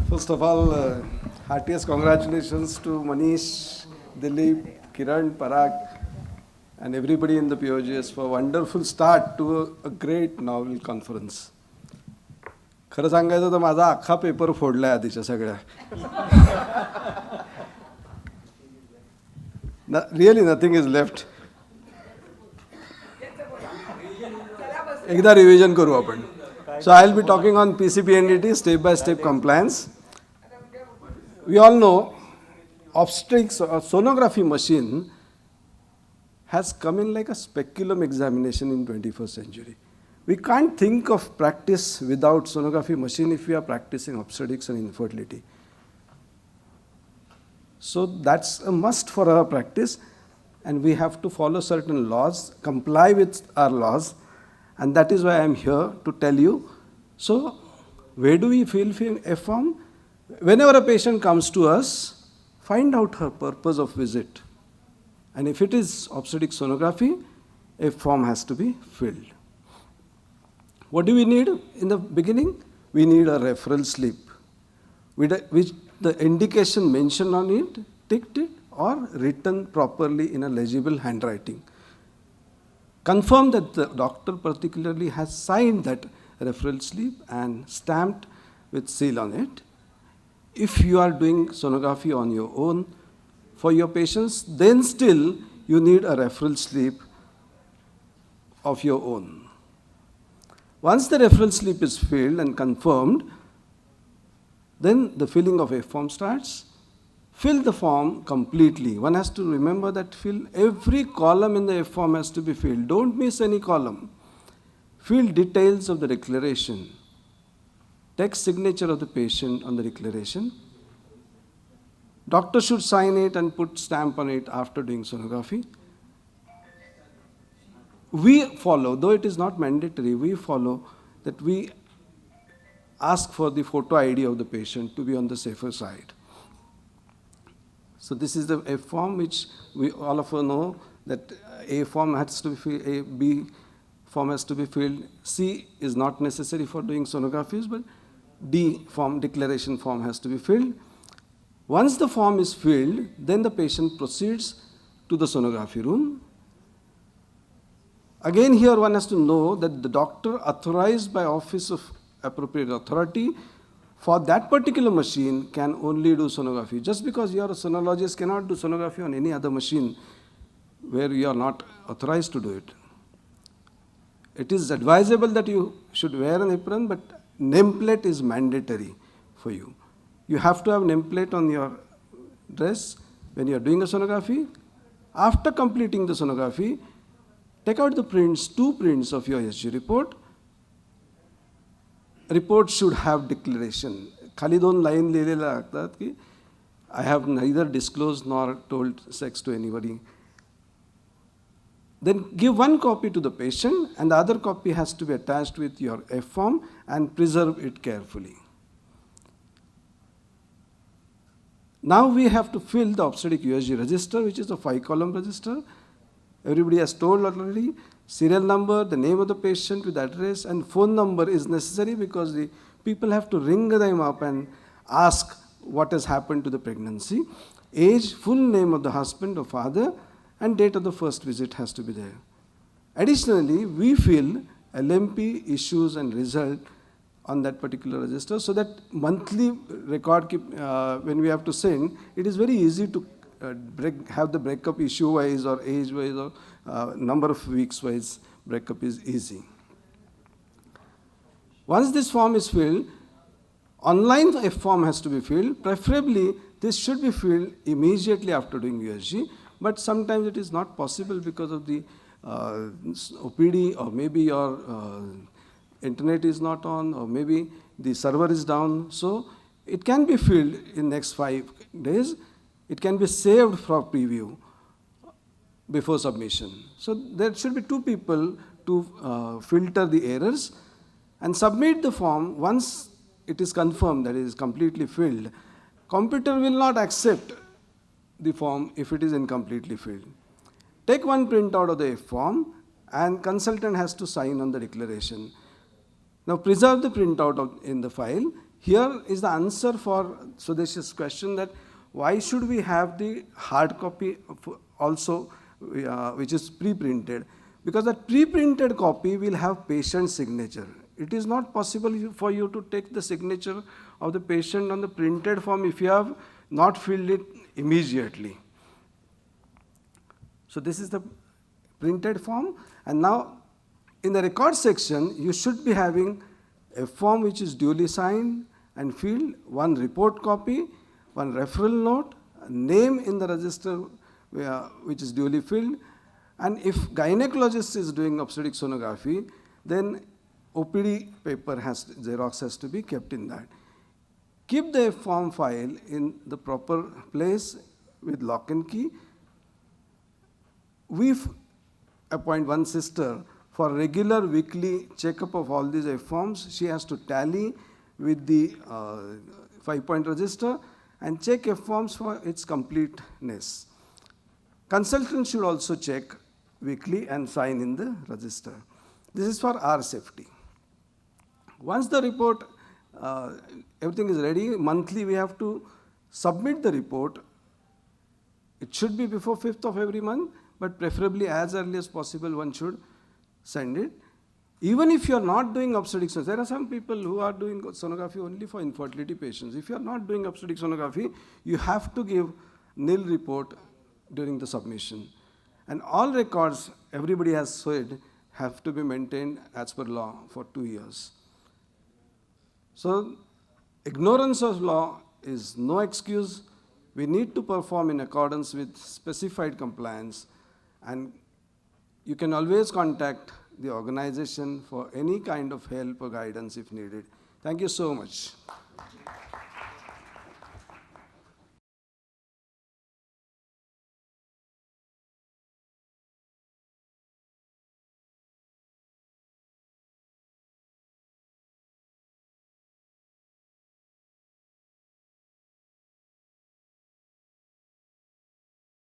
First of all, heartiest congratulations to Manish, Dilip, Kiran, Parag, and everybody in the POGS for a wonderful start to a great novel conference. खरं सांगायचं तर माझा अख्खा paper फोडलाय आधीच्या सगळ्या. Really nothing is left. एकदा revision करू आपण. So I'll be talking on PCPNDT, step-by-step compliance. We all know obstetrics or sonography machine has come in like a speculum examination in 21st century. We can't think of practice without sonography machine if we are practicing obstetrics and infertility. So that's a must for our practice, and we have to follow certain laws, comply with our laws, and that is why I am here to tell you. So where do we fill a form? Whenever a patient comes to us, find out her purpose of visit. And if it is obstetric sonography, a form has to be filled. What do we need in the beginning? We need a referral slip, which the indication mentioned on it, ticked it, or written properly in a legible handwriting. Confirm that the doctor particularly has signed that referral slip and stamped with seal on it. If you are doing sonography on your own for your patients, then still you need a referral slip of your own. Once the referral slip is filled and confirmed, then the filling of a form starts. Fill the form completely. One has to remember that every column in the F form has to be filled. Don't miss any column. Fill details of the declaration. Text signature of the patient on the declaration. Doctor should sign it and put stamp on it after doing sonography. We follow, though it is not mandatory, we follow that we ask for the photo ID of the patient to be on the safer side. So this is the F form, which we all of us know that A form has to be filled, A, B form has to be filled. C is not necessary for doing sonographies, but D form, declaration form, has to be filled. Once the form is filled, then the patient proceeds to the sonography room. Again, here one has to know that the doctor authorized by Office of Appropriate Authority for that particular machine can only do sonography. Just because you are a sonologist cannot do sonography on any other machine where you are not authorized to do it. It is advisable that you should wear an apron, but nameplate is mandatory for you. You have to have nameplate on your dress when you are doing a sonography. After completing the sonography, take out the prints, 2 prints of your SG report. Report should have declaration. खाली 2 line लिहिलेल्या लागतात की I have neither disclosed nor told sex to anybody. Then give 1 copy to the patient, and the other copy has to be attached with your F form and preserve it carefully. Now we have to fill the obstetric USG register, which is a 5-column register. Everybody has told already. Serial number, the name of the patient with address, and phone number is necessary because the people have to ring them up and ask what has happened to the pregnancy. Age, full name of the husband or father, and date of the first visit has to be there. Additionally, we fill LMP, issues, and result on that particular register, so that monthly record when we have to send, it is very easy to have the breakup issue-wise or age-wise or number of weeks-wise. Breakup is easy. Once this form is filled, online F form has to be filled. Preferably, this should be filled immediately after doing USG, but sometimes it is not possible because of the OPD, or maybe your internet is not on, or maybe the server is down. So it can be filled in next 5 days. It can be saved for preview before submission. So there should be 2 people to filter the errors and submit the form. Once it is confirmed that it is completely filled, computer will not accept the form if it is incompletely filled. Take 1 printout of the form, and consultant has to sign on the declaration. Now preserve the printout in the file. here is the answer for Sudesh's question, that why should we have the hard copy also, which is pre-printed? Because that pre-printed copy will have patient signature. It is not possible for you to take the signature of the patient on the printed form if you have not filled it immediately. So this is the printed form, and now in the record section you should be having a form which is duly signed and filled, one report copy, one referral note, a name in the register which is duly filled, and if gynecologist is doing obstetric sonography, then OPD paper Xerox has to be kept in that. Keep the form file in the proper place with lock and key. We appoint one sister for regular weekly checkup of all these F-forms. She has to tally with the 5-point register and check F-forms for its completeness. Consultant should also check weekly and sign in the register. This is for our safety. Once the report, everything is ready, monthly we have to submit the report. It should be before 5th of every month, but preferably as early as possible one should send it. Even if you are not doing obstetric sonography, there are some people who are doing sonography only for infertility patients. If you are not doing obstetric sonography, you have to give nil report during the submission. And all records, everybody has said, have to be maintained as per law for 2 years. So ignorance of law is no excuse. We need to perform in accordance with specified compliance, and you can always contact the organization for any kind of help or guidance if needed. Thank you so much.